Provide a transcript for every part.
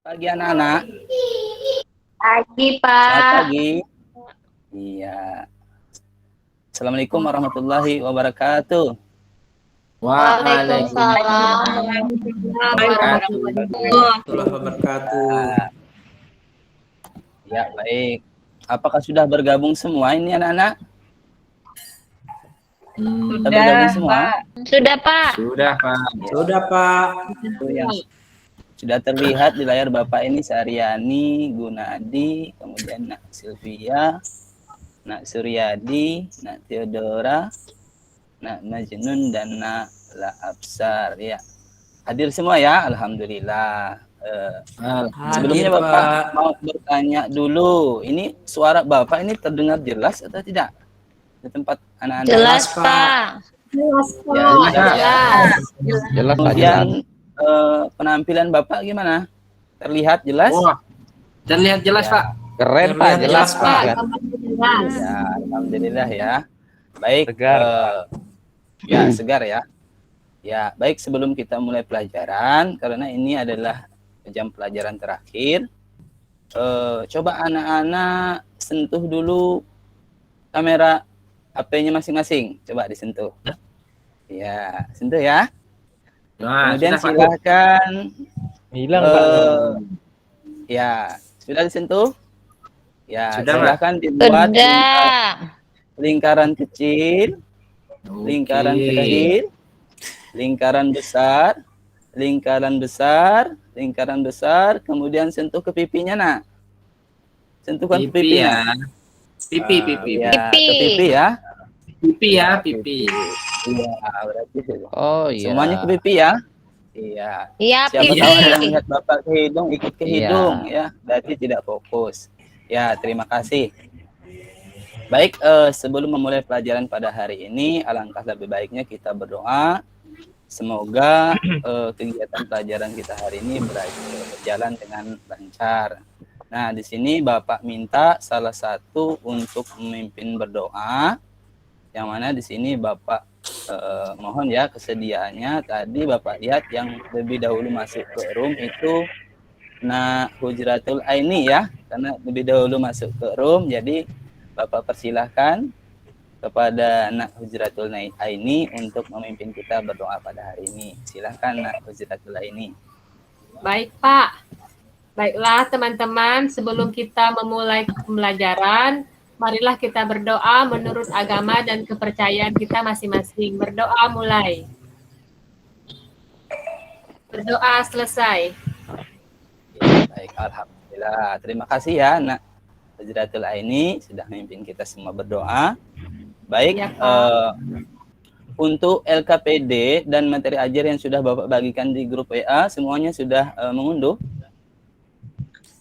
Pagi anak-anak. Pagi, Selamat Pak. pagi. Iya. Assalamualaikum warahmatullahi wabarakatuh. Waalaikumsalam Warahmatullahi wabarakatuh. Ya, baik. Apakah sudah bergabung semua ini anak-anak? Sudah bergabung semua? Sudah, Pak. Sudah, Pak. Sudah, Pak. Itu yang sudah terlihat di layar Bapak ini Saryani, Gunadi, kemudian Nak Sylvia, Nak Suryadi, Nak Theodora, Nak Majnun, dan Nak La Absar. Ya, hadir semua ya, alhamdulillah. Sebelumnya Hadir, Bapak Pak. mau bertanya dulu, ini suara Bapak ini terdengar jelas atau tidak di tempat anak-anak? Jelas, Pak. Pak. Ya, Jelas. kemudian penampilan Bapak gimana? Terlihat jelas? Wah, terlihat jelas, Ya. Pak. Keren, Pak. Terlihat Jelas, Pak. Jelas. Ya, alhamdulillah ya. Baik. Segar, Ya, segar ya. Ya, baik, sebelum kita mulai pelajaran, karena ini adalah jam pelajaran terakhir, coba anak-anak sentuh dulu kamera HP-nya masing-masing. Coba disentuh. Ya, sentuh ya. Nah, Kemudian sudah, Pak. silakan. Hilang, Pak. Ya, sudah disentuh? Ya, Sudah, Pak. silakan dibuat Sudah. lingkaran kecil, lingkaran Oke. kecil, lingkaran besar, lingkaran besar, lingkaran besar, kemudian sentuh ke pipinya, nak. Sentuhkan ke pipi, Pipi ya. nak. Pipi. Ya, Pipi. ke pipi ya. Pipi ya, pipi. Iya, berarti Oh, iya. semuanya ke pipi ya. Iya. Iya, Siapa pipi. tahu ada yang lihat Bapak ke hidung, ikut ke Iya. hidung ya. Berarti tidak fokus. Ya, terima kasih. Baik, sebelum memulai pelajaran pada hari ini, alangkah lebih baiknya kita berdoa. Semoga kegiatan pelajaran kita hari ini berjalan dengan lancar. Nah, di sini Bapak minta salah satu untuk memimpin berdoa. Yang mana di sini Bapak mohon ya kesediaannya. Tadi Bapak lihat yang lebih dahulu masuk ke room itu Nak Hujratul Aini ya. Karena lebih dahulu masuk ke room, jadi Bapak persilahkan kepada Nak Hujratul Aini untuk memimpin kita berdoa pada hari ini. Silahkan Nak Hujratul Aini. Baik, Pak. Baiklah, teman-teman, sebelum kita memulai pembelajaran, marilah kita berdoa menurut agama dan kepercayaan kita masing-masing. Berdoa mulai. Berdoa selesai. Baik, alhamdulillah. Terima kasih ya Nak Hujratul Aini sudah memimpin kita semua berdoa. Baik, Ya, Pak. untuk LKPD dan materi ajar yang sudah Bapak bagikan di grup WA, semuanya sudah mengunduh?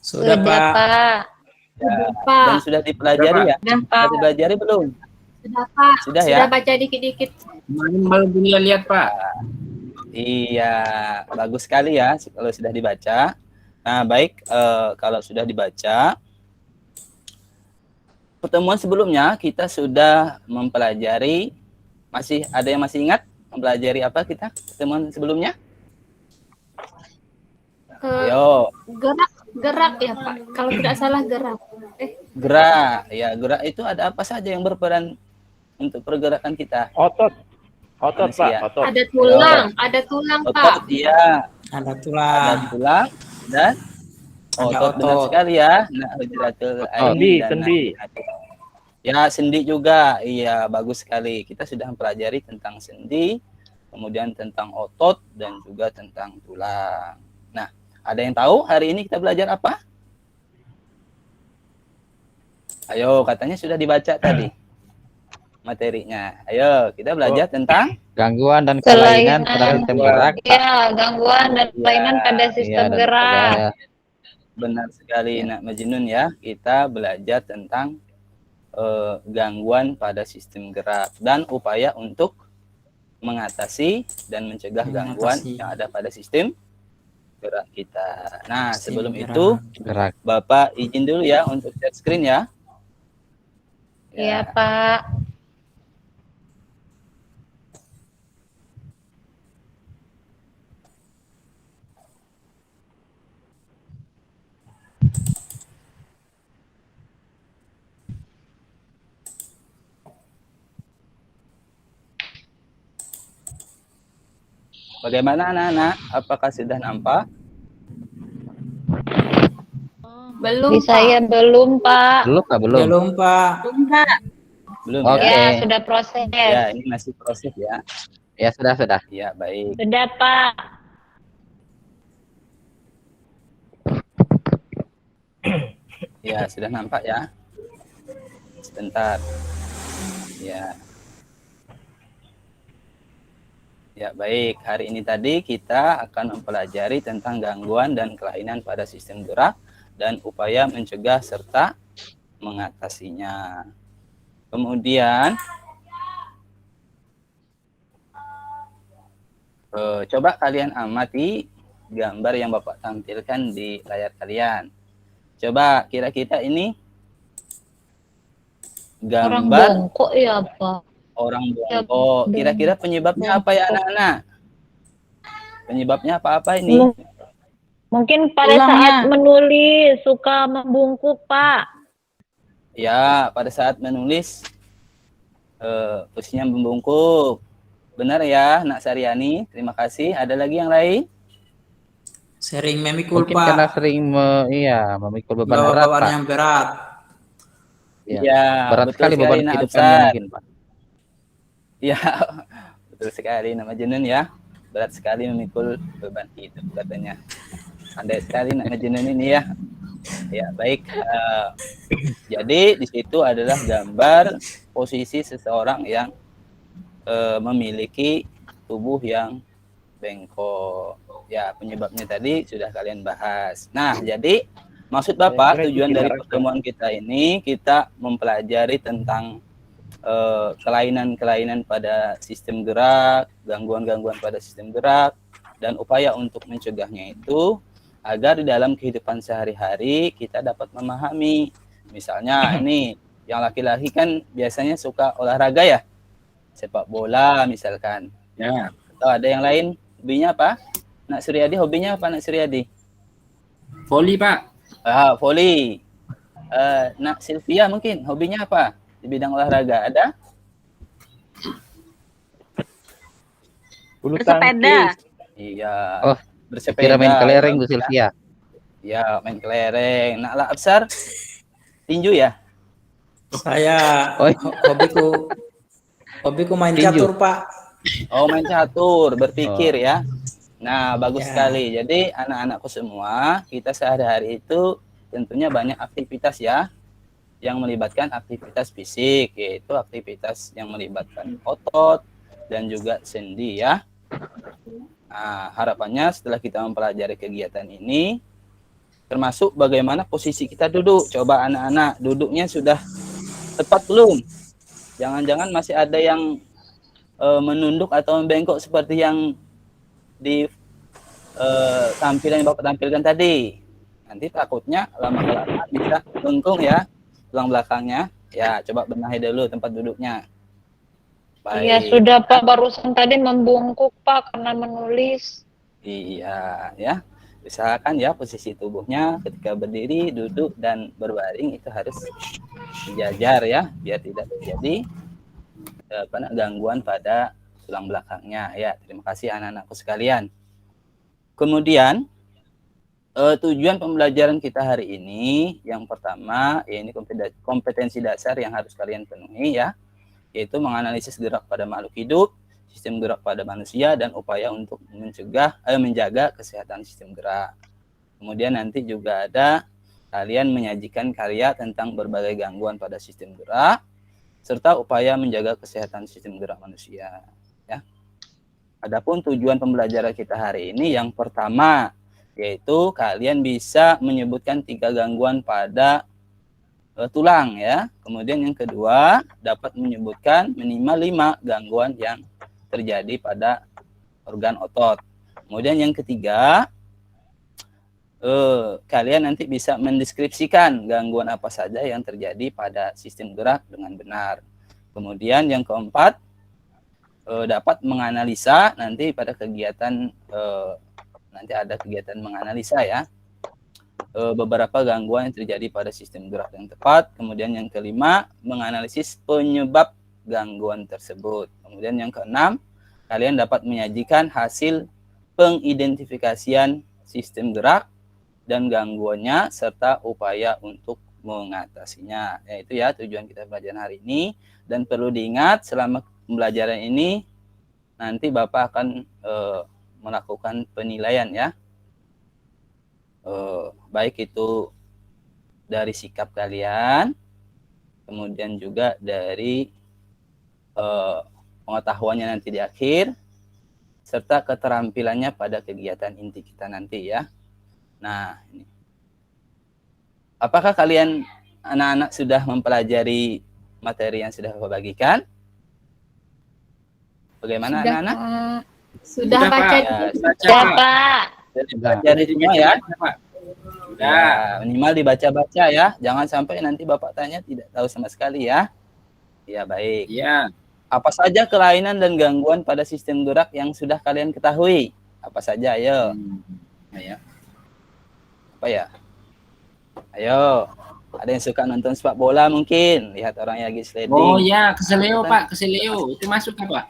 Sudah, Pak. Ya, Pak. dan sudah dipelajari ya? Sudah, Pak. Sudah dipelajari belum? Sudah, Pak. Sudah ya? Sudah baca dikit-dikit. Kemarin baru dunia lihat, Pak. Iya, bagus sekali ya kalau sudah dibaca. Nah, baik, kalau sudah dibaca, pertemuan sebelumnya kita sudah mempelajari, ada yang masih ingat mempelajari apa kita pertemuan sebelumnya? Ayo. Gerak ya, Pak. Kalau tidak salah gerak. Gerak, ya gerak itu ada apa saja yang berperan untuk pergerakan kita? Otot, Manusia. Pak. Otot. Ada tulang, Pak. Otot, iya. Ada Ada tulang. tulang dan Ada otot, benar otot. sekali ya. Nah, Hujratul Aini dan Sendi. ya, sendi juga. Iya, bagus sekali. Kita sudah mempelajari tentang sendi, kemudian tentang otot dan juga tentang tulang. Nah, ada yang tahu hari ini kita belajar apa? Ayo, katanya sudah dibaca tadi materinya. Ayo, kita belajar tentang Gangguan dan kelainan pada sistem gerak. Ya, gangguan dan kelainan pada sistem dan gerak. benar sekali Nak Majnun ya. Kita belajar tentang gangguan pada sistem gerak dan upaya untuk mengatasi dan mencegah gangguan yang ada pada sistem gerak kita. Nah, sebelum itu Gerak. Bapak izin dulu ya untuk share screen ya. Iya, Pak. Bagaimana anak-anak? Apakah sudah nampak? Belum, Di saya belum, Pak. Belum, Pak, belum. Belum, Pak. Belum Oke. ya? Ya, sudah proses. Ya, ini masih proses ya. Ya, sudah. Ya, baik. Sudah, Pak. Ya, sudah nampak ya. Sebentar. Ya. Ya, baik. Hari ini tadi kita akan mempelajari tentang gangguan dan kelainan pada sistem gerak dan upaya mencegah serta mengatasinya. Kemudian, coba kalian amati gambar yang Bapak tampilkan di layar kalian. Coba kira-kira ini Orang gambar bongkok ya, Pak. orang bongkok. Kira-kira penyebabnya apa ya anak-anak? Penyebabnya apa-apa ini? Mungkin pada saat menulis suka membungkuk, Pak. Ya, pada saat menulis posisinya membungkuk. Benar ya, Nak Saryani. Terima kasih. Ada lagi yang lain? Sering memikul, Mungkin Pak. karena sering memikul beban Bawa berat, bawaan Pak. yang berat. Ya. Ya, Berat betul sekali beban Nak kehidupannya Absar. mungkin, Pak. Ya, betul sekali nama Jenun ya. Berat sekali memikul beban hidup katanya. Pandai sekali nama Jenun ini ya. Ya, baik. Jadi di situ adalah gambar posisi seseorang yang memiliki tubuh yang bengkok. Ya, penyebabnya tadi sudah kalian bahas. Nah, jadi maksud Bapak, tujuan dari pertemuan kita ini, kita mempelajari tentang kelainan-kelainan pada sistem gerak, gangguan-gangguan pada sistem gerak, dan upaya untuk mencegahnya itu agar di dalam kehidupan sehari-hari kita dapat memahami. Misalnya ini, yang laki-laki kan biasanya suka olahraga ya, sepak bola misalkan. Ya. Atau ada yang lain, hobinya apa? Nak Suryadi hobinya apa Nak Suryadi? Voli, Pak. Voli. Nak Sylvia mungkin hobinya apa di bidang olahraga? Ada? Bulu bersepeda. Iya. Oh, bersepeda. Kira main kelereng Bu Sylvia. Ya, main kelereng. Nak La Absar tinju ya? Saya hobiku main Tinju. catur, Pak. Oh, main catur, berpikir ya. Nah, bagus Ya. sekali. Jadi anak-anakku semua, kita sehari-hari itu tentunya banyak aktivitas ya yang melibatkan aktivitas fisik, yaitu aktivitas yang melibatkan otot dan juga sendi ya. Nah, harapannya setelah kita mempelajari kegiatan ini, termasuk bagaimana posisi kita duduk. Coba anak-anak, duduknya sudah tepat belum? Jangan-jangan masih ada yang menunduk atau membengkok seperti yang di tampilan yang Bapak tampilkan tadi. Nanti takutnya lama-kelamaan bisa bengkung ya tulang belakangnya. Ya, coba benahi dulu tempat duduknya. Iya, sudah Pak, barusan tadi membungkuk Pak karena menulis. Iya, ya. Usahakan ya posisi tubuhnya ketika berdiri, duduk, dan berbaring itu harus sejajar ya, biar tidak terjadi gangguan pada tulang belakangnya. Ya, terima kasih anak-anakku sekalian. Kemudian tujuan pembelajaran kita hari ini yang pertama, ya ini kompetensi dasar yang harus kalian penuhi ya, yaitu menganalisis gerak pada makhluk hidup, sistem gerak pada manusia, dan upaya untuk menjaga kesehatan sistem gerak. Kemudian nanti juga ada kalian menyajikan karya tentang berbagai gangguan pada sistem gerak serta upaya menjaga kesehatan sistem gerak manusia ya. Adapun tujuan pembelajaran kita hari ini yang pertama yaitu kalian bisa menyebutkan 3 gangguan pada tulang ya. Kemudian yang kedua dapat menyebutkan minimal 5 gangguan yang terjadi pada organ otot. Kemudian yang ketiga kalian nanti bisa mendeskripsikan gangguan apa saja yang terjadi pada sistem gerak dengan benar. Kemudian yang keempat dapat menganalisa nanti pada kegiatan nanti ada kegiatan menganalisa ya beberapa gangguan yang terjadi pada sistem gerak yang tepat. Kemudian yang kelima menganalisis penyebab gangguan tersebut. Kemudian yang keenam kalian dapat menyajikan hasil pengidentifikasian sistem gerak dan gangguannya serta upaya untuk mengatasinya. Yaitu ya tujuan kita pelajaran hari ini. Dan perlu diingat selama pembelajaran ini nanti Bapak akan melakukan penilaian ya. Baik itu dari sikap kalian, kemudian juga dari pengetahuannya nanti di akhir, serta keterampilannya pada kegiatan inti kita nanti ya. Nah, ini. Apakah kalian anak-anak sudah mempelajari materi yang sudah Bapak bagikan? Bagaimana Sudah, anak-anak? Pak. Sudah Sudah, baca Pak. juga. Sudah, Pak. Pelajari semua ya. Pak. Ya, minimal dibaca-baca ya. Jangan sampai nanti Bapak tanya tidak tahu sama sekali ya. Ya, baik. Iya. Apa saja kelainan dan gangguan pada sistem gerak yang sudah kalian ketahui? Apa saja, ayo. Ya. Apa ya? Ayo. Ada yang suka nonton sepak bola mungkin. Lihat orang yang lagi sliding. Oh ya, keseleo Pak, keseleo. Itu masuk kan Pak?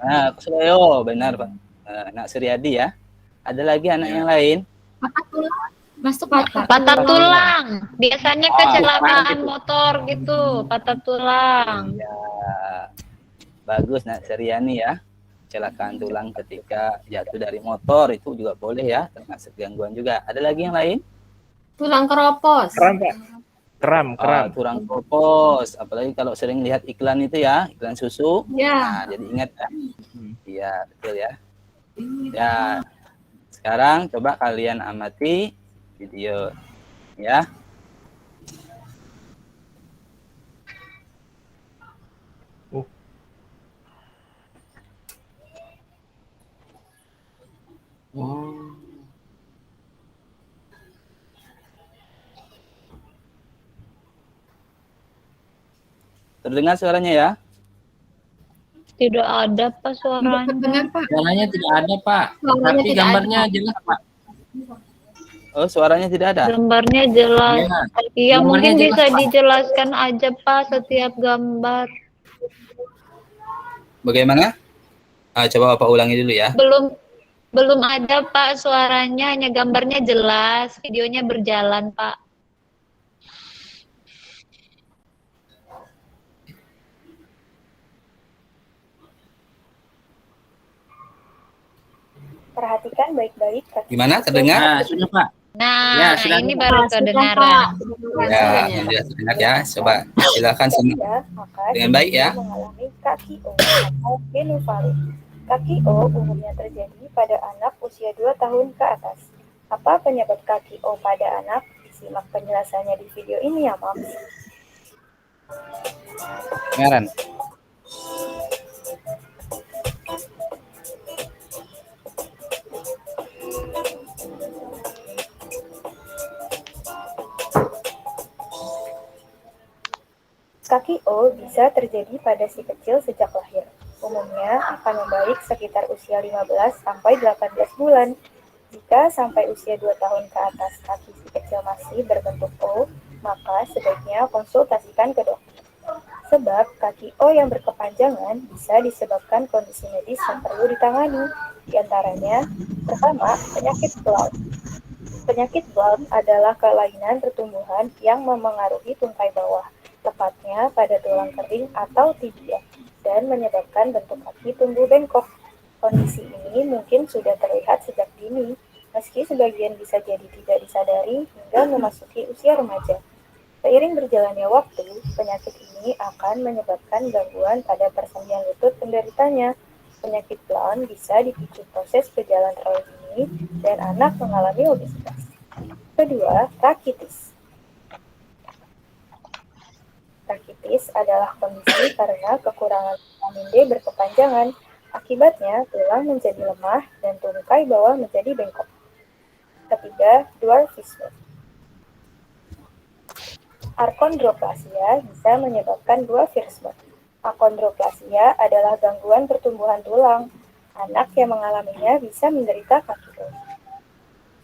Nah, Kusleo, benar Pak. Anak Suryadi ya. Ada lagi anak yang lain? Patah tulang. Masuk patah. Patah tulang. Biasanya kecelakaan patah. motor gitu, patah tulang. Ya. Bagus Nak Suryani ya. Kecelakaan tulang ketika jatuh dari motor itu juga boleh ya, termasuk gangguan juga. Ada lagi yang lain? Tulang keropos. Kram, Pak. Kram. Tulang kopos, apalagi kalau sering lihat iklan itu ya, iklan susu. Ya. Nah, jadi ingat ya. Iya, betul ya. Ya. Sekarang coba kalian amati video ya. Oh. Terdengar suaranya ya? Tidak ada Pak suaranya. Terdengar, Pak. Jalannya tidak ada Pak. Suaranya Tapi tidak gambarnya ada. jelas Pak. Oh, suaranya tidak ada. Gambarnya jelas. Iya. Iya, Gambarnya mungkin jelas, bisa Pak. dijelaskan aja Pak setiap gambar. Bagaimana? Coba Bapak ulangi dulu ya. Belum ada Pak suaranya, hanya gambarnya jelas, videonya berjalan Pak. Perhatikan baik-baik kaki. Gimana? Terdengar? Nah, sudah Pak. Nah, Ya, sudah ini ada. baru Sudah, kedengaran. Pak. Ya, alhamdulillah terdengar ya. Coba silakan simak Tidak, maka dengan baik ya. mengalami kaki O atau genuvalit. Kaki O umumnya terjadi pada anak usia 2 tahun ke atas. Apa penyebab kaki O pada anak? Simak penjelasannya di video ini ya, Mams. Kedengaran. Kaki O bisa terjadi pada si kecil sejak lahir. Umumnya akan membaik sekitar usia 15 sampai 18 bulan. Jika sampai usia 2 tahun ke atas kaki si kecil masih berbentuk O, maka sebaiknya konsultasikan ke dokter. Sebab kaki O yang berkepanjangan bisa disebabkan kondisi medis yang perlu ditangani. Di antaranya, pertama, penyakit Blount. Penyakit Blount adalah kelainan pertumbuhan yang memengaruhi tungkai bawah, tepatnya pada tulang kering atau tibia, dan menyebabkan bentuk kaki tumbuh bengkok. Kondisi ini mungkin sudah terlihat sejak dini, meski sebagian bisa jadi tidak disadari hingga memasuki usia remaja. Seiring berjalannya waktu, penyakit ini akan menyebabkan gangguan pada persendian lutut penderitanya. Penyakit Blount bisa dipicu proses berjalan terlalu dini dan anak mengalami obesitas. Kedua, rakitis. Rakitis adalah kondisi karena kekurangan vitamin D berkepanjangan. Akibatnya, tulang menjadi lemah dan tungkai bawah menjadi bengkok. Ketiga, dwarfisme. Achondroplasia bisa menyebabkan dwarfisme. Achondroplasia adalah gangguan pertumbuhan tulang. Anak yang mengalaminya bisa menderita kaki O.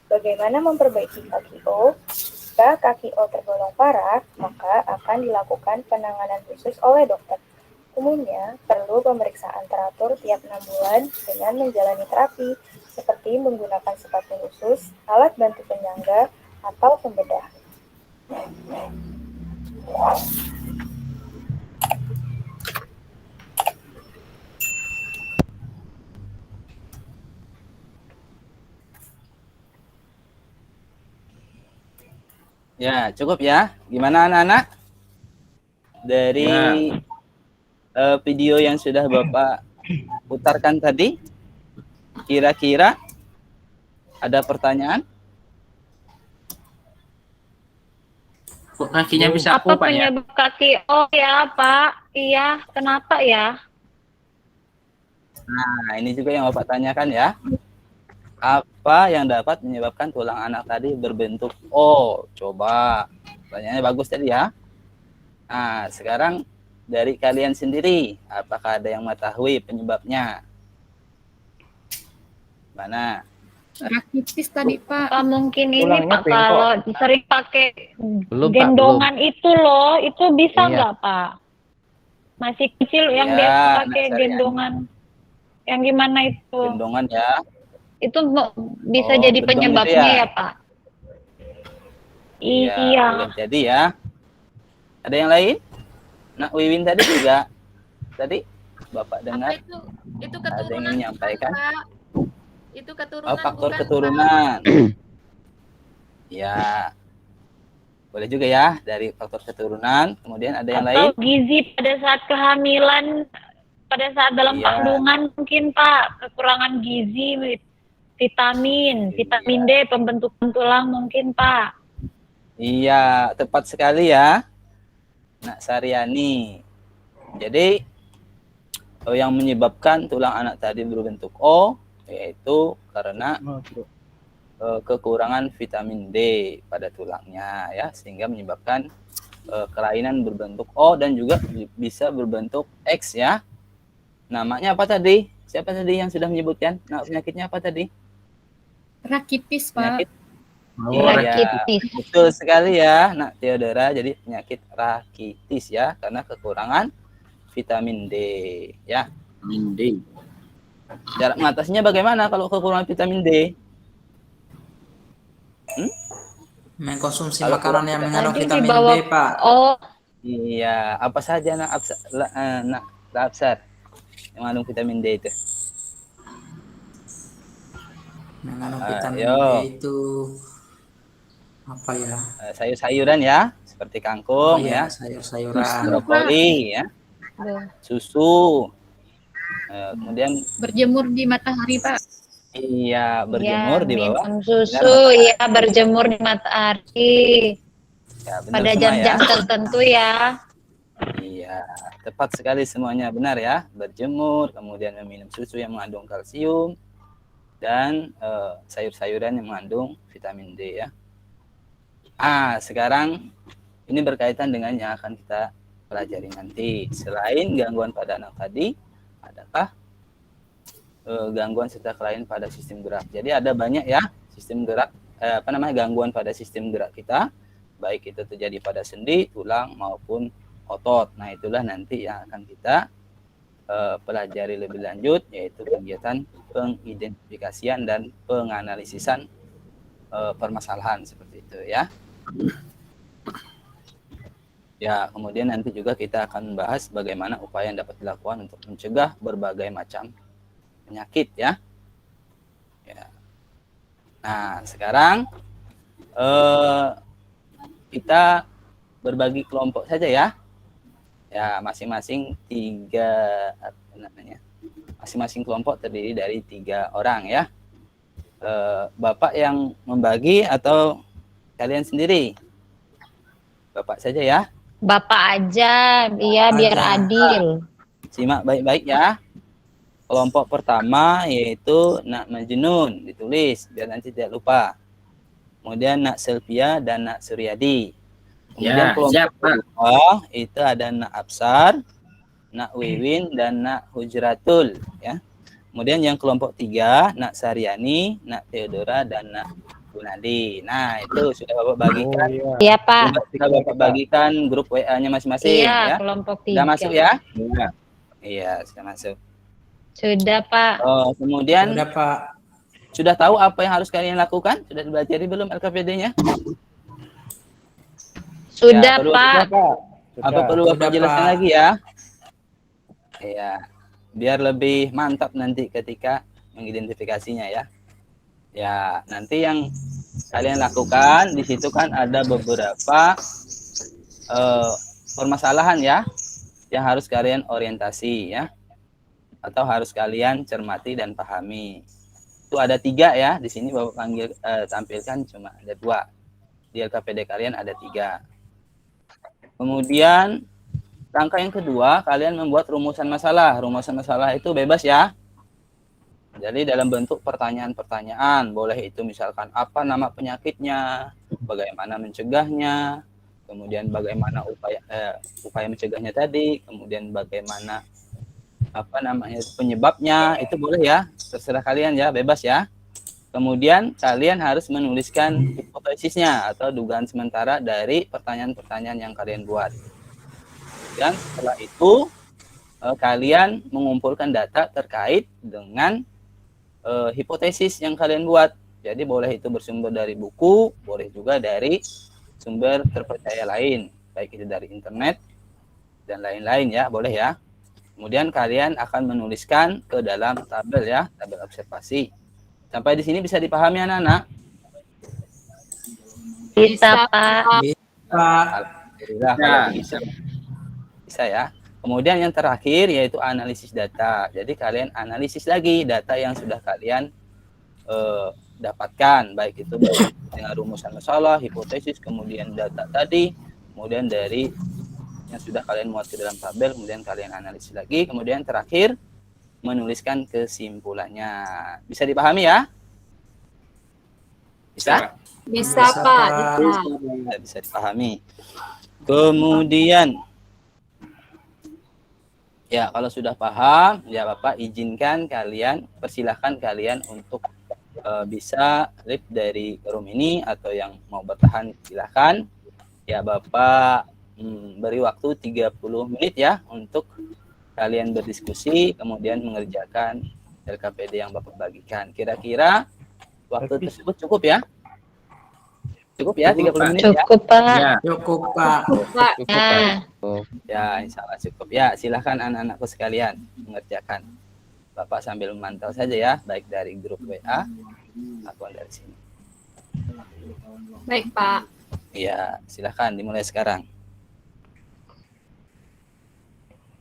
Bagaimana memperbaiki kaki O? Jika kaki O tergolong parah, maka akan dilakukan penanganan khusus oleh dokter. Umumnya, perlu pemeriksaan teratur tiap 6 bulan dengan menjalani terapi seperti menggunakan sepatu khusus, alat bantu penyangga, atau pembedah. Ya, cukup ya. Gimana anak-anak? Dari video yang sudah Bapak putarkan tadi, kira-kira ada pertanyaan? Kok kakinya bisa Apa Pak ya? penyebab kaki? Oh ya Pak, iya kenapa ya? Nah, ini juga yang Bapak tanyakan ya. Apa yang dapat menyebabkan tulang anak tadi berbentuk O? Coba. Pertanyaannya bagus tadi ya. Nah, sekarang dari kalian sendiri, apakah ada yang mengetahui penyebabnya? Mana? Rakitis tadi Pak. Pak mungkin ini Tulangnya Pak bengkok. kalau sering pakai Belum, Pak, gendongan itu loh, itu bisa Iya. nggak Pak? Masih kecil yang Iya, dia pakai Nak Saryani. gendongan. Yang gimana itu? Gendongan ya. Itu bisa Oh, jadi gendong penyebabnya itu ya? ya Pak? Iya. Boleh jadi ya. Ada yang lain? Nak Wiwin tadi juga. Tadi Bapak Apa dengar itu? Itu ada yang keturunan. ingin menyampaikan? Pak. Itu keturunan. Faktor bukan, keturunan. Ya. Boleh juga ya dari faktor keturunan. Kemudian ada yang lain? Atau gizi pada saat kehamilan, pada saat dalam Iya. kandungan mungkin Pak, kekurangan gizi, vitamin D, pembentukan tulang mungkin Pak. Iya, tepat sekali ya, Nak Saryani. Jadi yang menyebabkan tulang anak tadi berbentuk O yaitu karena kekurangan vitamin D pada tulangnya ya, sehingga menyebabkan kelainan berbentuk O dan juga bisa berbentuk X ya. Namanya apa tadi? Siapa tadi yang sudah menyebutkan? Nah, penyakitnya apa tadi? Rakitis Pak. Penyakit. Oh, Iya, Rakitis. betul sekali ya, Nak Theodora. Jadi penyakit rakitis ya, karena kekurangan vitamin D ya. Vitamin D. Cara mengatasinya bagaimana kalau kekurangan vitamin D? Mengkonsumsi Kalau makanan kurang yang vitamin mengandung D vitamin dibawa- D, Pak. Oh, Iya, apa saja Nak Absar yang mengandung vitamin D itu? Mengandung Ayo. vitamin D itu apa ya? Sayur-sayuran ya, seperti kangkung ya, Sayur-sayuran. brokoli ya, susu. Kemudian Berjemur di matahari Pak. iya, berjemur ya, di bawah. minum susu, ya berjemur di matahari Ya, benar pada semua jam-jam ya. tertentu ya. Iya, tepat sekali semuanya, benar ya. Berjemur, kemudian meminum susu yang mengandung kalsium dan sayur-sayuran yang mengandung vitamin D ya. Sekarang ini berkaitan dengan yang akan kita pelajari nanti. Selain gangguan pada anak tadi, adakah gangguan serta kelainan pada sistem gerak. Jadi ada banyak ya sistem gerak, gangguan pada sistem gerak kita, baik itu terjadi pada sendi, tulang maupun otot. Nah, itulah nanti yang akan kita pelajari lebih lanjut, yaitu kegiatan pengidentifikasian dan penganalisisan permasalahan seperti itu ya. Ya, kemudian nanti juga kita akan membahas bagaimana upaya yang dapat dilakukan untuk mencegah berbagai macam penyakit ya. Nah, sekarang kita berbagi kelompok saja ya. Ya, masing-masing masing-masing kelompok terdiri dari 3 orang ya. Bapak yang membagi atau kalian sendiri? Bapak saja ya. Bapak aja, iya biar adil. Simak baik-baik ya. Kelompok pertama yaitu Nak Majnun, ditulis biar nanti tidak lupa. Kemudian Nak Sylvia dan Nak Suryadi. Kemudian Ya, kelompok siap, Pak. kedua itu ada Nak Absar, Nak Wiwin dan Nak Hujratul ya. Kemudian yang kelompok 3 Nak Saryani, Nak Theodora dan Nak Gunadi. Nah, itu sudah Bapak bagikan. Iya Pak. Sudah Bapak bagikan grup WA-nya masing-masing Iya, ya. kelompok 3. Sudah masuk ya? Ya. Iya, sudah masuk. Sudah Pak. Kemudian Udah, Pak. Sudah tahu apa yang harus kalian lakukan? Sudah belajar belum LKPD-nya? Sudah, perlu Pak. Apa perlu Bapak Sudah, jelaskan Pak. lagi ya? Iya, biar lebih mantap nanti ketika mengidentifikasinya ya. Ya, nanti yang kalian lakukan di situ kan ada beberapa permasalahan ya yang harus kalian orientasi ya, atau harus kalian cermati dan pahami. Itu ada 3 ya di sini Bapak tampilkan cuma ada 2. Di LKPD kalian ada 3. Kemudian langkah yang kedua, kalian membuat rumusan masalah. Rumusan masalah itu bebas ya. Jadi dalam bentuk pertanyaan-pertanyaan, boleh itu misalkan apa nama penyakitnya, bagaimana mencegahnya, kemudian bagaimana upaya mencegahnya tadi, kemudian bagaimana penyebabnya, itu boleh ya, terserah kalian ya, bebas ya. Kemudian kalian harus menuliskan hipotesisnya atau dugaan sementara dari pertanyaan-pertanyaan yang kalian buat. Dan setelah itu kalian mengumpulkan data terkait dengan hipotesis yang kalian buat. Jadi boleh itu bersumber dari buku, boleh juga dari sumber terpercaya lain, baik itu dari internet dan lain-lain ya, boleh ya. Kemudian kalian akan menuliskan ke dalam tabel ya, tabel observasi. Sampai di sini bisa dipahami anak-anak? Bisa, Pak. Pak. Alhamdulillah kalau bisa. Bisa ya. Kemudian yang terakhir yaitu analisis data. Jadi kalian analisis lagi data yang sudah kalian dapatkan, baik itu dengan rumusan masalah, hipotesis, kemudian data tadi, kemudian dari yang sudah kalian muat ke dalam tabel, kemudian kalian analisis lagi, kemudian terakhir menuliskan kesimpulannya. Bisa dipahami ya? Bisa? Bisa, Pak. Bisa. Bisa dipahami. Kemudian ya, kalau sudah paham, ya Bapak izinkan kalian, persilahkan kalian untuk bisa leave dari room ini, atau yang mau bertahan silahkan. Ya Bapak beri waktu 30 menit ya untuk kalian berdiskusi, kemudian mengerjakan LKPD yang Bapak bagikan. Kira-kira waktu tersebut cukup ya? Cukup ya, 30 menit ya? Cukup, Pak. Ya. Cukup, Pak. Pak. Ya, insya Allah cukup. Ya, silahkan anak-anakku sekalian mengerjakan. Bapak sambil memantau saja ya, baik dari grup WA maupun dari sini. Baik, Pak. Ya, silahkan dimulai sekarang.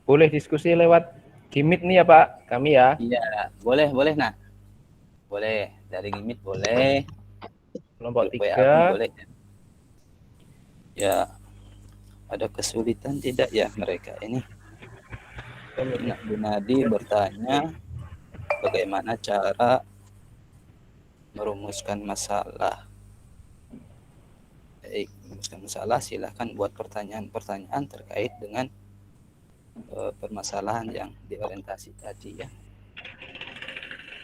Boleh diskusi lewat Gimit nih ya Pak, kami ya. Iya, boleh nak. Boleh, dari Gimit boleh. Kelompok Grup WA 3. pun boleh. Ya, ada kesulitan tidak ya mereka ini? Nak Bu Nadi bertanya bagaimana cara merumuskan masalah. Baik, merumuskan masalah, silahkan buat pertanyaan-pertanyaan terkait dengan permasalahan yang diorientasi tadi ya.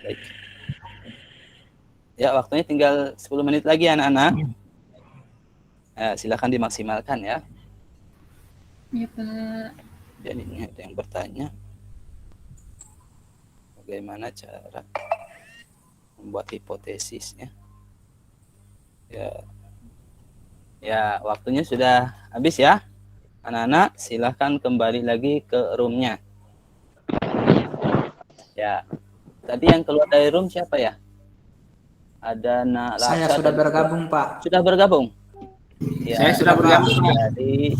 Baik. Ya, waktunya tinggal 10 menit lagi anak-anak. Silakan dimaksimalkan ya. Ya, Pak. Jadi ini ada yang bertanya bagaimana cara membuat hipotesisnya. Ya, waktunya sudah habis ya. Anak-anak, silahkan kembali lagi ke roomnya. Ya, tadi yang keluar dari room siapa ya? Ada Saya sudah bergabung, Pak. Sudah bergabung? Ya, Saya sudah bergabung. Jadi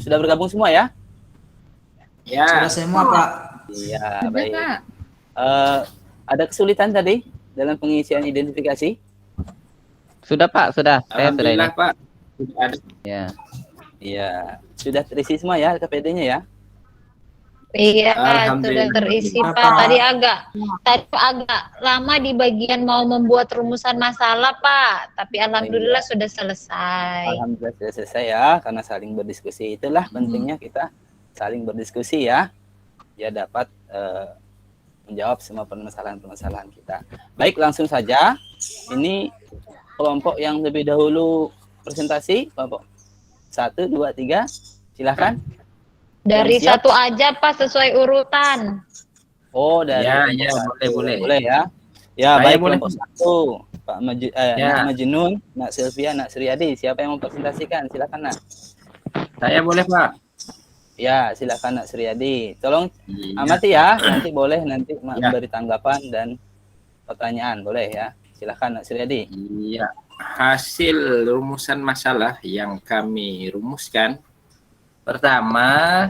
sudah bergabung semua ya? Ya. Sudah semua, Pak. Iya, Sudah, baik. Pak. Ada kesulitan tadi dalam pengisian identifikasi? Sudah Pak, sudah. Saya sudah ini. Alhamdulillah, Pak. Sudah ada. Ya. Iya, sudah terisi semua ya LKPD-nya ya? Iya, sudah Alhamdulillah. terisi, Apa? Pak. Tadi agak lama di bagian mau membuat rumusan masalah, Pak. Tapi alhamdulillah sudah selesai. Alhamdulillah sudah selesai ya, karena saling berdiskusi. Itulah pentingnya kita saling berdiskusi ya. Ya dapat menjawab semua permasalahan-permasalahan kita. Baik, langsung saja. Ini kelompok yang lebih dahulu presentasi, kelompok 1, 2, 3. Silahkan. Dari Yang siap? satu aja, Pak, sesuai urutan. Oh, dari Ya, kelompok ya, satu. boleh. Boleh ya. Ya, Saya baik boleh, kelompok Pak? 1. Ya. Nak Majnun, Nak Sylvia, Nak Suryadi. Siapa yang mau presentasikan? Silakan, Nak. Saya boleh, Pak? Ya, silakan Nak Suryadi. Tolong Iya. amati ya, nanti boleh nanti Ya. memberi tanggapan dan pertanyaan, boleh ya. Silakan Nak Suryadi. Iya. Hasil rumusan masalah yang kami rumuskan. Pertama,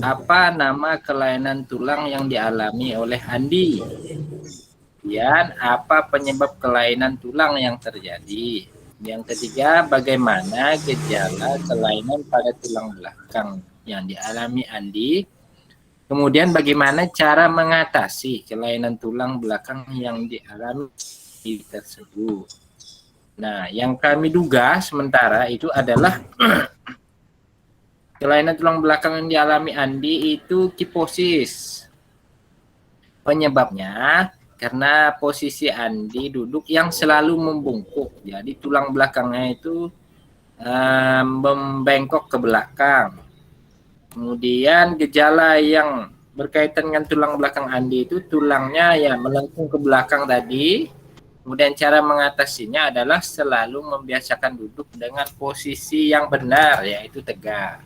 apa nama kelainan tulang yang dialami oleh Andi? Kemudian, apa penyebab kelainan tulang yang terjadi? Yang ketiga, bagaimana gejala kelainan pada tulang belakang yang dialami Andi? Kemudian, bagaimana cara mengatasi kelainan tulang belakang yang dialami tersebut? Nah, yang kami duga sementara itu adalah kelainan tulang belakang yang dialami Andi itu kifosis. Penyebabnya karena posisi Andi duduk yang selalu membungkuk. Jadi tulang belakangnya itu membengkok ke belakang. Kemudian gejala yang berkaitan dengan tulang belakang Andi itu tulangnya ya melengkung ke belakang tadi. Kemudian cara mengatasinya adalah selalu membiasakan duduk dengan posisi yang benar, yaitu tegak.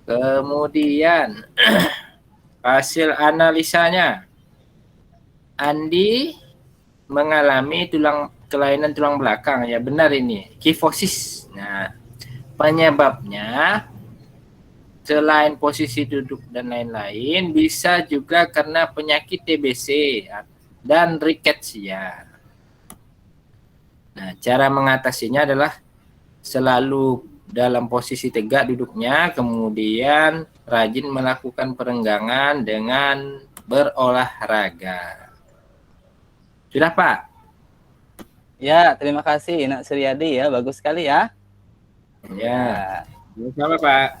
Kemudian hasil analisanya, Andi mengalami kelainan tulang belakang, ya benar ini, kifosis. Nah, penyebabnya selain posisi duduk dan lain-lain, bisa juga karena penyakit TBC dan rickettsia. Nah, cara mengatasinya adalah selalu dalam posisi tegak duduknya, kemudian rajin melakukan perenggangan dengan berolahraga. Sudah, Pak? Ya, terima kasih Nak Suryadi ya, bagus sekali ya. Ya. Sama, Pak.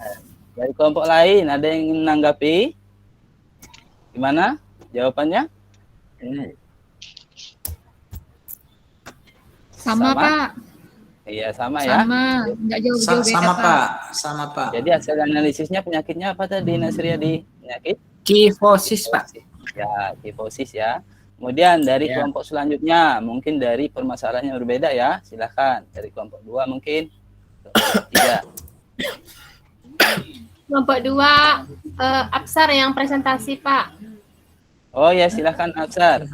Dari kelompok lain ada yang ingin menanggapi? Gimana jawabannya? Sama, Sama? Pak. Iya, sama ya. Sama. Nggak jauh-jauh beda, Sama Pak. Pak, sama Pak. Jadi hasil analisisnya penyakitnya apa tadi Nak Suryadi? Penyakit Kifosis, Pak. ya, kifosis ya. Kemudian dari Ya. kelompok selanjutnya mungkin dari permasalahan yang berbeda ya. Silakan dari kelompok 2 mungkin. Kelompok 3. Kelompok 2, Absar yang presentasi, Pak. Oh ya, silakan Absar.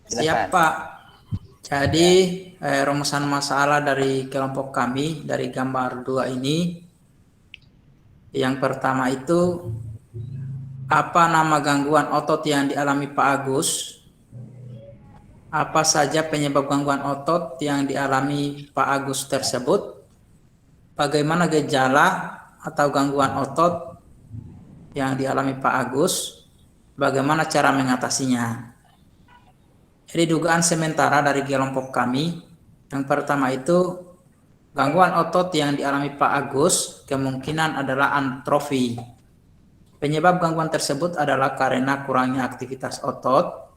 Siap Pak. Jadi rumusan masalah dari kelompok kami dari gambar 2 ini, yang pertama itu apa nama gangguan otot yang dialami Pak Agus? Apa saja penyebab gangguan otot yang dialami Pak Agus tersebut? Bagaimana gejala atau gangguan otot yang dialami Pak Agus? Bagaimana cara mengatasinya? Jadi dugaan sementara dari kelompok kami, yang pertama itu gangguan otot yang dialami Pak Agus kemungkinan adalah atrofi. Penyebab gangguan tersebut adalah karena kurangnya aktivitas otot.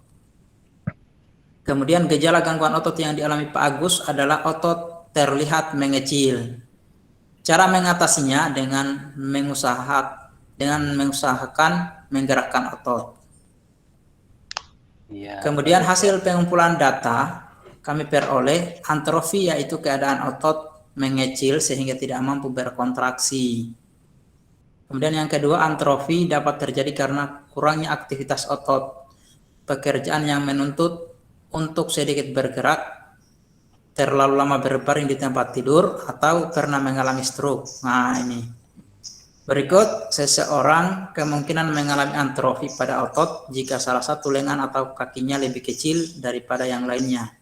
Kemudian gejala gangguan otot yang dialami Pak Agus adalah otot terlihat mengecil. Cara mengatasinya dengan mengusahakan menggerakkan otot. Iya. Kemudian hasil pengumpulan data kami peroleh atrofi, yaitu keadaan otot mengecil sehingga tidak mampu berkontraksi. Kemudian yang kedua, atrofi dapat terjadi karena kurangnya aktivitas otot, pekerjaan yang menuntut untuk sedikit bergerak, terlalu lama berbaring di tempat tidur, atau karena mengalami stroke. Nah ini. Berikut, seseorang kemungkinan mengalami atrofi pada otot jika salah satu lengan atau kakinya lebih kecil daripada yang lainnya.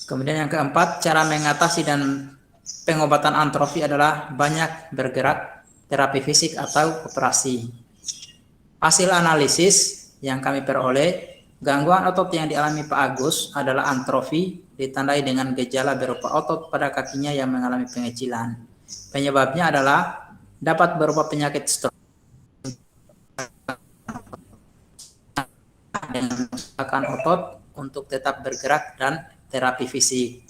Kemudian yang keempat, cara mengatasi dan pengobatan atrofi adalah banyak bergerak, terapi fisik atau operasi. Hasil analisis yang kami peroleh, gangguan otot yang dialami Pak Agus adalah atrofi, ditandai dengan gejala berupa otot pada kakinya yang mengalami pengecilan. Penyebabnya adalah dapat berupa penyakit stroke dengan mengusahakan otot untuk tetap bergerak dan terapi fisik.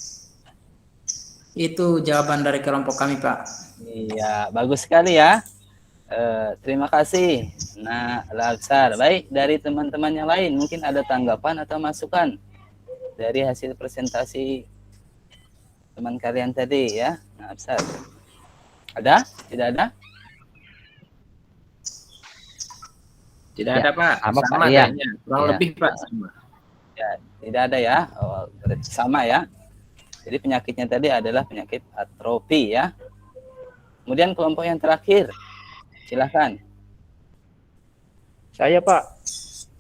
Itu jawaban dari kelompok kami, Pak. Iya, bagus sekali ya. Terima kasih. Nah, Al-Absar. Baik, dari teman-teman yang lain mungkin ada tanggapan atau masukan dari hasil presentasi teman kalian tadi ya. Nah, Absar. Ada? Tidak ada? Tidak Ya, ada Pak, sama, Pak. sama Iya. kayaknya, kurang Iya. lebih Pak sama. Ya, tidak ada ya. Oh, berarti sama ya. Jadi penyakitnya tadi adalah penyakit atrofi ya. Kemudian kelompok yang terakhir. Silahkan. Saya Pak.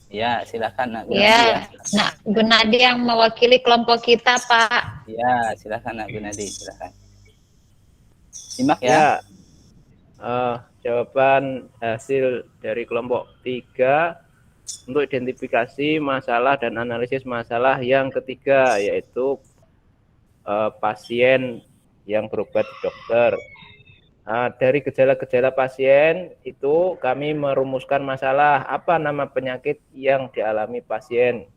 Ya, silahkan Nak Gunadi Ya, ya. Nak Gunadi yang mewakili kelompok kita, Pak. Ya, silahkan Nak Gunadi, silahkan. Simak ya. Ya. Jawaban hasil dari kelompok 3 untuk identifikasi masalah dan analisis masalah yang ketiga, yaitu pasien yang berobat di dokter. Dari gejala-gejala pasien itu kami merumuskan masalah apa nama penyakit yang dialami pasien.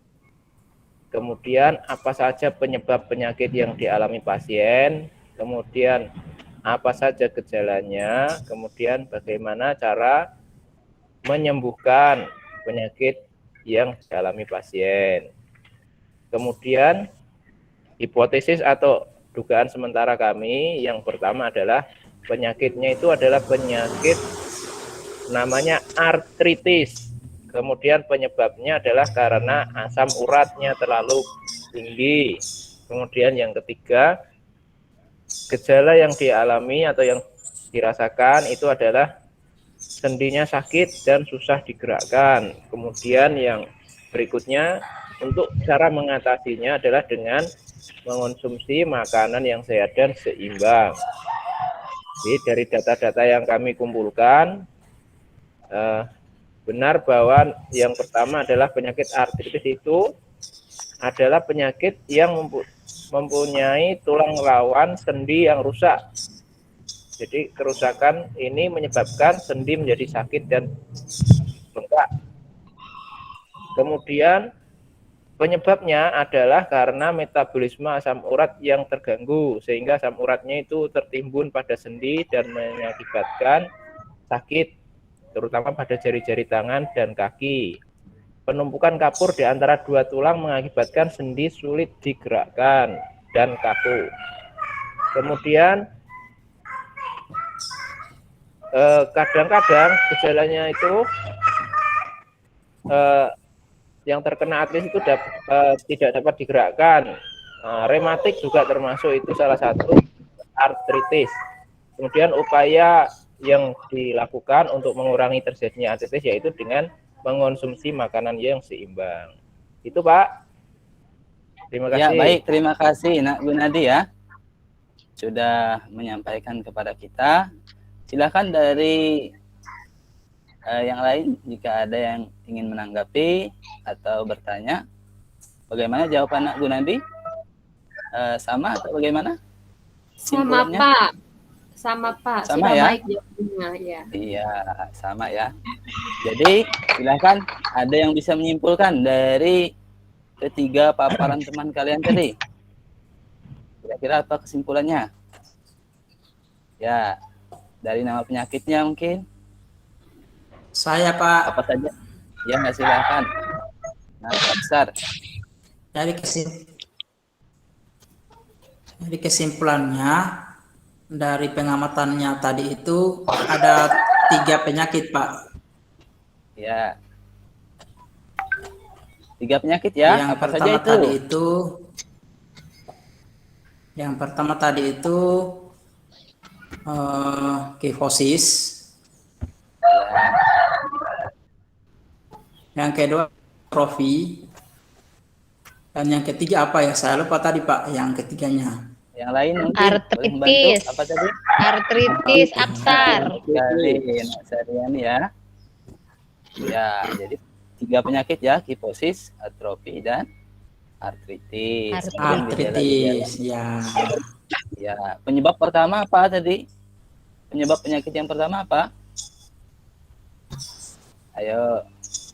Kemudian apa saja penyebab penyakit yang dialami pasien, kemudian apa saja gejalanya, kemudian bagaimana cara menyembuhkan penyakit yang dialami pasien. Kemudian hipotesis atau dugaan sementara kami yang pertama adalah penyakitnya itu adalah penyakit namanya artritis. Kemudian penyebabnya adalah karena asam uratnya terlalu tinggi. Kemudian yang ketiga, gejala yang dialami atau yang dirasakan itu adalah sendinya sakit dan susah digerakkan. Kemudian yang berikutnya, untuk cara mengatasinya adalah dengan mengonsumsi makanan yang sehat dan seimbang. Jadi dari data-data yang kami kumpulkan, benar bahwa yang pertama adalah penyakit artritis itu adalah penyakit yang mempunyai tulang rawan sendi yang rusak. Jadi kerusakan ini menyebabkan sendi menjadi sakit dan bengkak. Kemudian penyebabnya adalah karena metabolisme asam urat yang terganggu, sehingga asam uratnya itu tertimbun pada sendi dan mengakibatkan sakit, terutama pada jari-jari tangan dan kaki. Penumpukan kapur di antara dua tulang mengakibatkan sendi sulit digerakkan dan kaku. Kemudian kadang-kadang gejalanya itu yang terkena artritis itu tidak dapat digerakkan. Rematik juga termasuk itu salah satu artritis. Kemudian upaya yang dilakukan untuk mengurangi terjadinya artritis yaitu dengan mengonsumsi makanan yang seimbang. Itu Pak. Terima kasih. Ya, baik, terima kasih Nak Gunadi ya. Sudah menyampaikan kepada kita. Silakan dari yang lain jika ada yang ingin menanggapi atau bertanya. Bagaimana jawaban Nak Gunadi? Sama atau bagaimana? Sama Simpulannya? Pak. Sama Pak. Sama Sudah ya? baik jawabannya ya. Iya, sama ya. Jadi silakan ada yang bisa menyimpulkan dari ketiga paparan teman kalian tadi. Kira-kira apa kesimpulannya? Ya, dari nama penyakitnya mungkin. Saya Pak, Apa saja? Ya, nggak silakan. Nah, besar. dari kesimpulannya, dari pengamatannya tadi itu ada 3 penyakit Pak. Ya. 3 penyakit ya. Yang Apa pertama saja itu? tadi itu, yang pertama tadi itu kifosis. Yang kedua atrofi. Dan yang ketiga apa ya? Saya lupa tadi Pak. Yang ketiganya. Yang lain mungkin boleh membantu. Artritis. Apa tadi? Artritis, Absar. Sekali, Nak Sariani ya. Ya, jadi 3 penyakit ya, kifosis, atrofi dan artritis. Kemudian Artritis, ya. Ya, penyebab pertama apa tadi? Penyebab penyakit yang pertama apa? Ayo,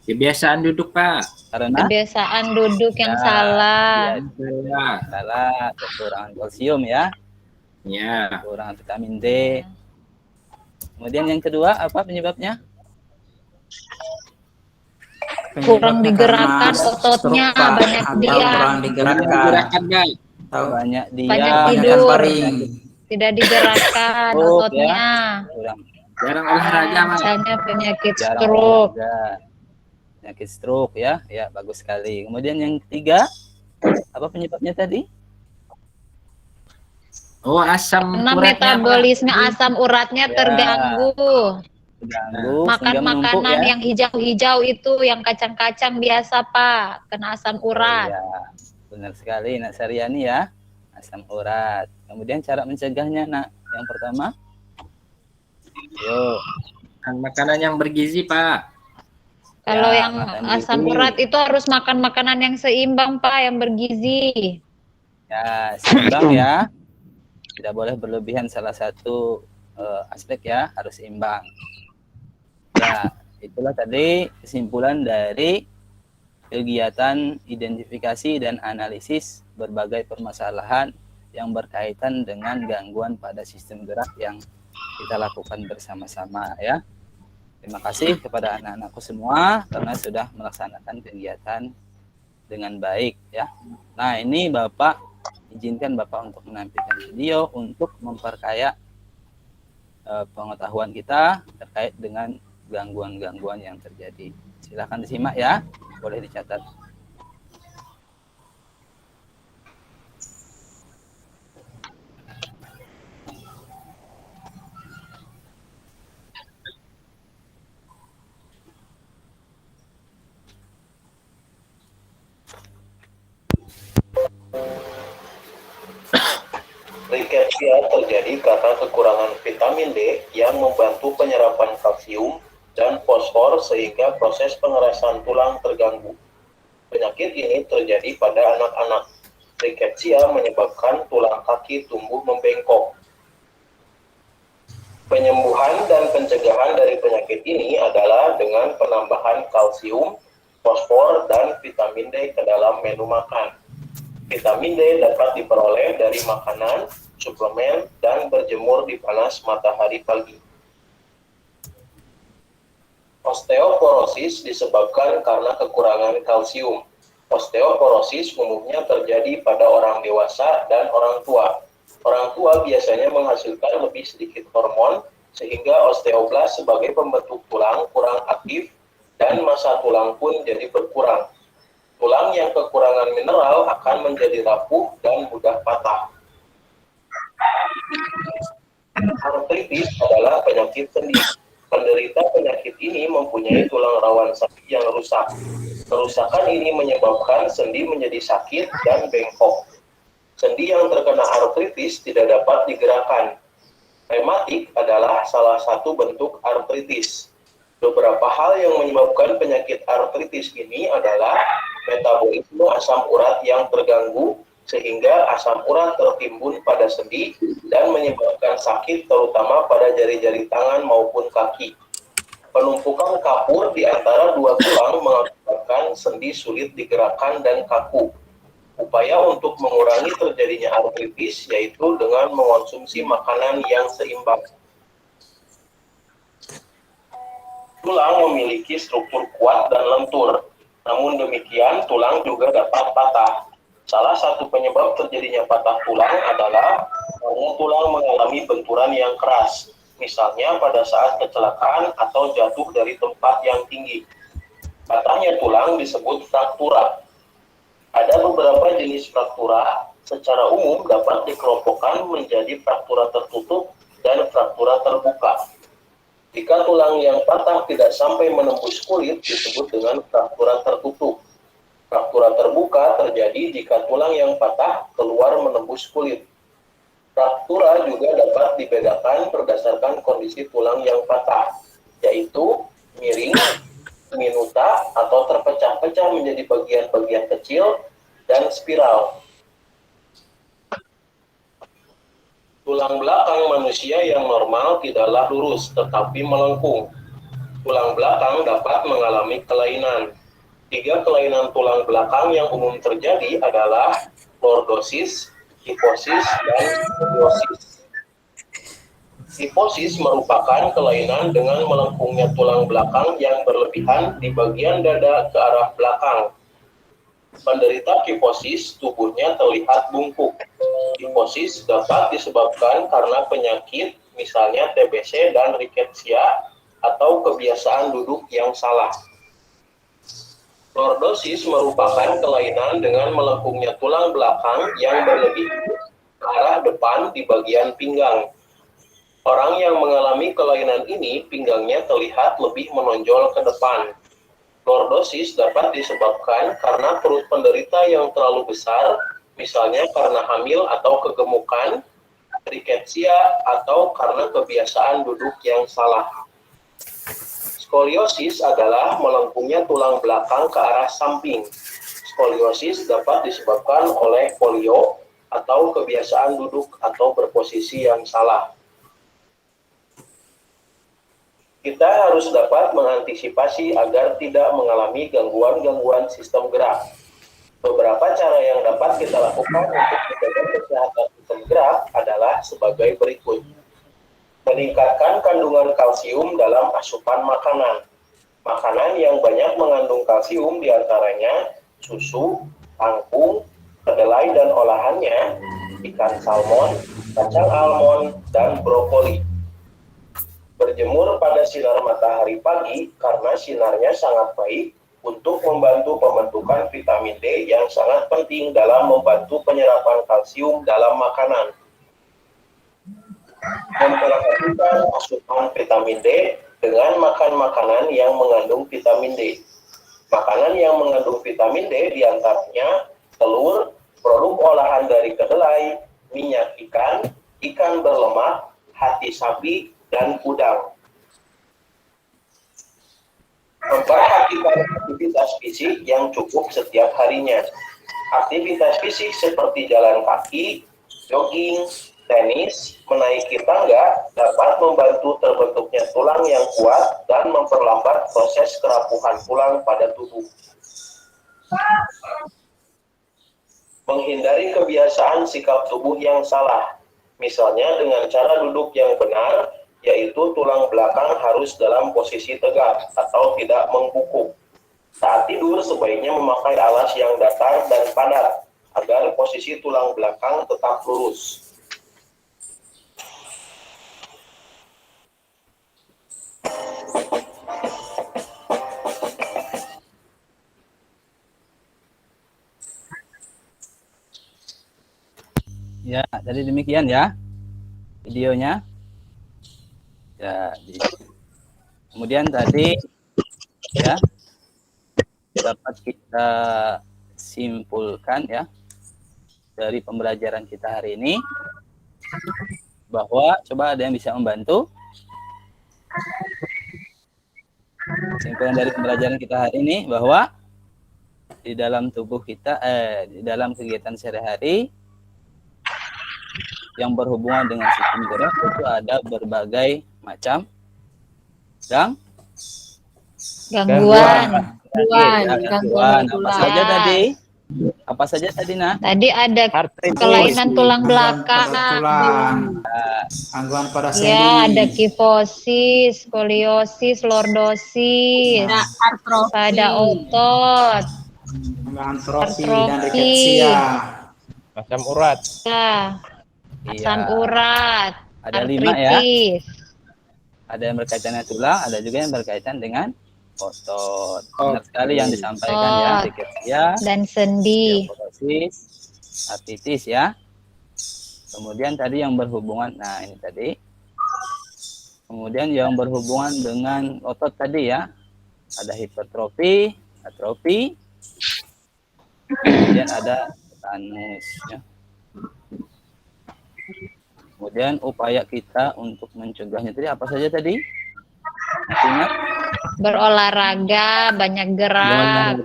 Kebiasaan duduk Pak. karena Kebiasaan duduk yang Ya, salah. Ya. salah, kekurangan kalsium ya, Ya. kekurangan vitamin D. Kemudian yang kedua, apa penyebabnya? Kurang Penyebabnya digerakkan karena ototnya, stroke, Pak, banyak atau diam, kurang digerakkan, Gerakan baik. atau Banyak banyak diam, kebanyakan tidur, baring. tidak digerakkan stroke ya, ototnya. kurang Jarang olahraga, Pak. Misalnya penyakit jarang stroke. olahraga, penyakit stroke ya, ya bagus sekali. Kemudian yang ketiga, apa penyebabnya tadi? Oh, asam Karena uratnya, Pak. metabolisme asam uratnya Ya, terganggu. terganggu Makan sehingga menumpuk makanan ya. yang hijau-hijau itu, yang kacang-kacang biasa, Pak, kena asam Oh urat. ya, benar sekali Nak Saryani ya, asam urat. Kemudian cara mencegahnya Nak, yang pertama, yuk, Makanan yang bergizi, Pak. Kalau ya, yang makan asam gizi. urat itu harus makan makanan yang seimbang, Pak, yang bergizi. Ya, seimbang ya. Tidak boleh berlebihan salah satu aspek ya, harus seimbang. Ya, itulah tadi kesimpulan dari kegiatan identifikasi dan analisis berbagai permasalahan yang berkaitan dengan gangguan pada sistem gerak yang kita lakukan bersama-sama ya. Terima kasih kepada anak-anakku semua karena sudah melaksanakan kegiatan dengan baik ya. Nah, ini Bapak izinkan Bapak untuk menampilkan video untuk memperkaya pengetahuan kita terkait dengan gangguan-gangguan yang terjadi. Silakan disimak ya, boleh dicatat. Rickettsia terjadi karena kekurangan vitamin D yang membantu penyerapan kalsium dan fosfor sehingga proses pengerasan tulang terganggu. Penyakit ini terjadi pada anak-anak. Rickettsia menyebabkan tulang kaki tumbuh membengkok. Penyembuhan dan pencegahan dari penyakit ini adalah dengan penambahan kalsium, fosfor, dan vitamin D ke dalam menu makan. Vitamin D dapat diperoleh dari makanan, suplemen, dan berjemur di panas matahari pagi. Osteoporosis disebabkan karena kekurangan kalsium. Osteoporosis umumnya terjadi pada orang dewasa dan orang tua. Orang tua biasanya menghasilkan lebih sedikit hormon, sehingga osteoblas sebagai pembentuk tulang kurang aktif, dan massa tulang pun jadi berkurang. Tulang yang kekurangan mineral akan menjadi rapuh dan mudah patah. Artritis adalah penyakit sendi. Penderita penyakit ini mempunyai tulang rawan sakit yang rusak. Kerusakan ini menyebabkan sendi menjadi sakit dan bengkok. Sendi yang terkena artritis tidak dapat digerakkan. Rematik adalah salah satu bentuk artritis. Beberapa hal yang menyebabkan penyakit artritis ini adalah metabolisme asam urat yang terganggu, sehingga asam urat tertimbun pada sendi dan menyebabkan sakit terutama pada jari-jari tangan maupun kaki. Penumpukan kapur di antara dua tulang mengakibatkan sendi sulit digerakkan dan kaku. Upaya untuk mengurangi terjadinya artritis yaitu dengan mengonsumsi makanan yang seimbang. Tulang memiliki struktur kuat dan lentur. Namun demikian, tulang juga dapat patah. Salah satu penyebab terjadinya patah tulang adalah karena tulang mengalami benturan yang keras, misalnya pada saat kecelakaan atau jatuh dari tempat yang tinggi. Patahnya tulang disebut fraktura. Ada beberapa jenis fraktura, secara umum dapat dikelompokkan menjadi fraktura tertutup dan fraktura terbuka. Jika tulang yang patah tidak sampai menembus kulit, disebut dengan fraktura tertutup. Fraktura terbuka terjadi jika tulang yang patah keluar menembus kulit. Fraktura juga dapat dibedakan berdasarkan kondisi tulang yang patah, yaitu miring, minuta, atau terpecah-pecah menjadi bagian-bagian kecil, dan spiral. Tulang belakang manusia yang normal tidaklah lurus, tetapi melengkung. Tulang belakang dapat mengalami kelainan. 3 kelainan tulang belakang yang umum terjadi adalah lordosis, kifosis, dan scoliosis. Kifosis merupakan kelainan dengan melengkungnya tulang belakang yang berlebihan di bagian dada ke arah belakang. Penderita kifosis tubuhnya terlihat bungkuk. Kifosis dapat disebabkan karena penyakit misalnya TBC dan rickettsia atau kebiasaan duduk yang salah. Lordosis merupakan kelainan dengan melengkungnya tulang belakang yang berlebihan ke arah depan di bagian pinggang. Orang yang mengalami kelainan ini, pinggangnya terlihat lebih menonjol ke depan. Lordosis dapat disebabkan karena perut penderita yang terlalu besar, misalnya karena hamil atau kegemukan, rickettsia, atau karena kebiasaan duduk yang salah. Skoliosis adalah melengkungnya tulang belakang ke arah samping. Skoliosis dapat disebabkan oleh polio atau kebiasaan duduk atau berposisi yang salah. Kita harus dapat mengantisipasi agar tidak mengalami gangguan-gangguan sistem gerak. Beberapa cara yang dapat kita lakukan untuk menjaga kesehatan sistem gerak adalah sebagai berikut. Meningkatkan kandungan kalsium dalam asupan makanan. Makanan yang banyak mengandung kalsium diantaranya susu, kangkung, kedelai dan olahannya, ikan salmon, kacang almond, dan brokoli. Berjemur pada sinar matahari pagi karena sinarnya sangat baik untuk membantu pembentukan vitamin D yang sangat penting dalam membantu penyerapan kalsium dalam makanan. Memperhatikan asupan vitamin D dengan makan makanan yang mengandung vitamin D. Makanan yang mengandung vitamin D diantaranya telur, produk olahan dari kedelai, minyak ikan, ikan berlemak, hati sapi, dan udang. Memperhatikan aktivitas fisik yang cukup setiap harinya. Aktivitas fisik seperti jalan kaki, jogging, tenis, menaiki tangga dapat membantu terbentuknya tulang yang kuat dan memperlambat proses kerapuhan tulang pada tubuh. Menghindari kebiasaan sikap tubuh yang salah, misalnya dengan cara duduk yang benar, yaitu tulang belakang harus dalam posisi tegak atau tidak membungkuk. Saat tidur sebaiknya memakai alas yang datar dan padat agar posisi tulang belakang tetap lurus. Ya, jadi demikian ya videonya. Ya, kemudian tadi ya dapat kita simpulkan ya dari pembelajaran kita hari ini bahwa coba ada yang bisa membantu simpulan dari pembelajaran kita hari ini bahwa di dalam tubuh kita di dalam kegiatan sehari-hari yang berhubungan dengan sistem gerak itu ada berbagai macam Gangguan. Apa saja tadi? Apa saja tadi, Nah? Tadi ada kelainan tulang belakang. Gangguan pada sendi. Ya, ada kifosis, skoliosis, lordosis, pada otot, antrofi dan rickettsia, asam urat. ya, asam urat, Ada 5 ya. artritis. Ada yang berkaitan dengan tulang, ada juga yang berkaitan dengan otot. Benar sekali yang disampaikan ya, rickettsia dan sendi, osteoporosis, artritis ya. Kemudian tadi yang berhubungan, nah ini tadi. Kemudian yang berhubungan dengan otot tadi ya, ada hipertrofi, atrofi, kemudian ada tetanus ya. Kemudian upaya kita untuk mencegahnya tadi apa saja tadi? Ingat? berolahraga, banyak gerak,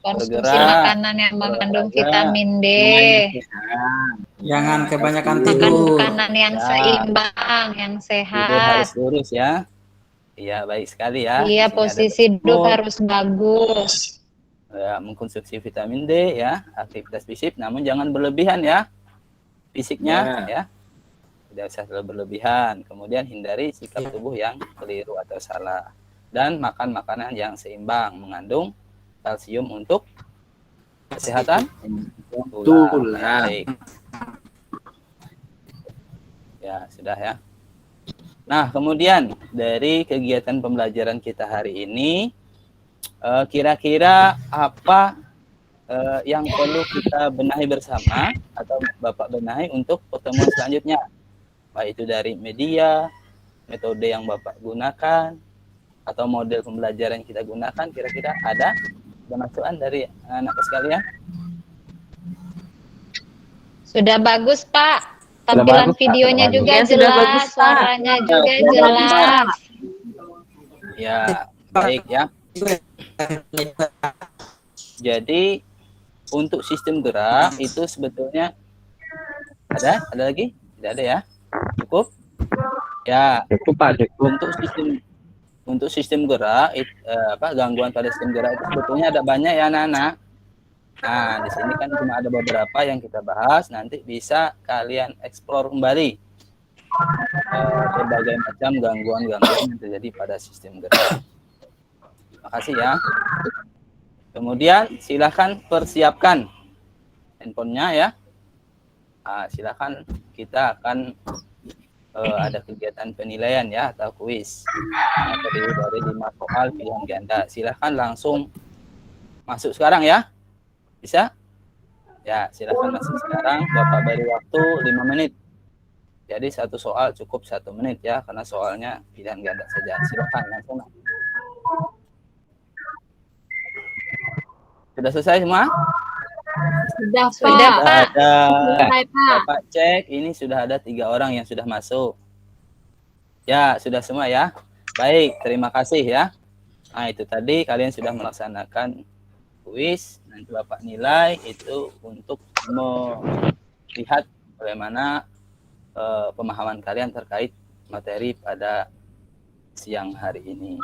konsumsi makanan yang mengandung vitamin D, jangan kebanyakan makan tidur, makanan yang seimbang, yang Tidur sehat. harus lurus ya. Iya, baik sekali ya. Iya, Di sini posisi ada duduk harus bagus. ya, mengkonsumsi vitamin D ya, aktivitas fisik namun jangan berlebihan ya fisiknya ya. Tidak usah terlalu berlebihan. Kemudian hindari sikap tubuh yang keliru atau salah. Dan makan makanan yang seimbang, mengandung kalsium untuk kesehatan tulang. Baik. Ya, sudah ya. Nah, kemudian dari kegiatan pembelajaran kita hari ini, kira-kira apa yang perlu kita benahi bersama atau Bapak benahi untuk pertemuan selanjutnya? Baik itu dari media, metode yang Bapak gunakan, atau model pembelajaran yang kita gunakan, kira-kira ada masukan dari anak sekalian? Sudah bagus, Pak. Tampilan videonya juga jelas, suaranya juga jelas. Ya, baik ya. Jadi untuk sistem gerak itu sebetulnya ada lagi? Tidak ada ya? Cukup? Ya. Cukup Pak, cukup. Untuk sistem gerak, gangguan pada sistem gerak itu sebetulnya ada banyak ya anak-anak. Nah, di sini kan cuma ada beberapa yang kita bahas. Nanti bisa kalian eksplor kembali berbagai macam gangguan-gangguan yang terjadi pada sistem gerak. Terima kasih ya. Kemudian silahkan persiapkan handphonenya ya. Nah, silahkan kita akan ada kegiatan penilaian ya atau kuis. Terdiri dari 5 soal pilihan ganda. Silahkan langsung masuk sekarang ya. Bisa? Ya, silahkan masuk sekarang. Bapak beri waktu 5 menit. Jadi satu soal cukup 1 menit ya, karena soalnya pilihan ganda saja. Silahkan langsung. Sudah selesai semua? Sudah, Pak. Sudah, Pak. Selesai, Pak. Bapak cek, ini sudah ada 3 orang yang sudah masuk. Ya, sudah semua ya. Baik, terima kasih ya. Nah, itu tadi kalian sudah melaksanakan kuis. Nanti Bapak nilai itu untuk melihat bagaimana pemahaman kalian terkait materi pada siang hari ini.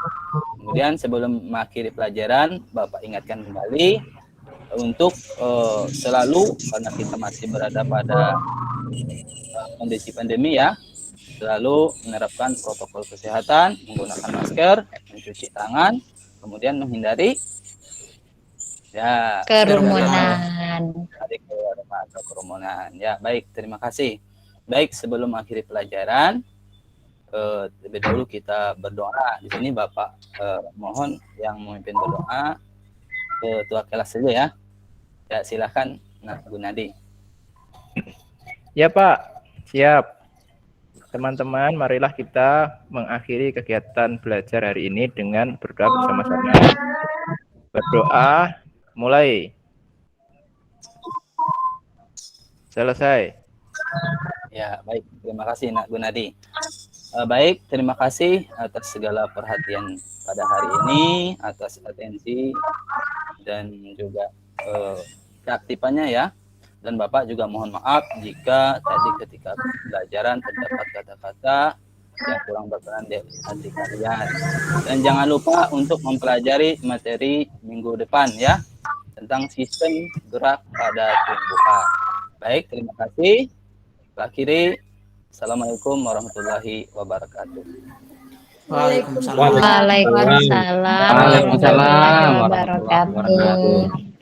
Kemudian sebelum mengakhiri pelajaran, Bapak ingatkan kembali untuk selalu, karena kita masih berada pada kondisi pandemi ya, selalu menerapkan protokol kesehatan, menggunakan masker, mencuci tangan, kemudian menghindari ya kerumunan. Ya, baik, terima kasih. Baik, sebelum mengakhiri pelajaran, lebih dahulu kita berdoa. Di sini Bapak mohon yang memimpin berdoa ketua kelas saja ya. Ya, silakan Bu Nadi. Ya Pak, siap. Teman-teman, marilah kita mengakhiri kegiatan belajar hari ini dengan berdoa bersama-sama. Berdoa, mulai. Selesai. Ya, baik. Terima kasih Bu Nadi. Baik, terima kasih atas segala perhatian pada hari ini, atas atensi dan juga keaktifannya ya. Dan Bapak juga mohon maaf jika tadi ketika pembelajaran terdapat kata-kata yang kurang berkenan di hati kalian. Dan jangan lupa untuk mempelajari materi minggu depan ya, tentang sistem gerak pada tumbuhan. Baik, terima kasih. Akhiri, Assalamualaikum warahmatullahi wabarakatuh. Waalaikumsalam. Waalaikumsalam warahmatullahi wabarakatuh.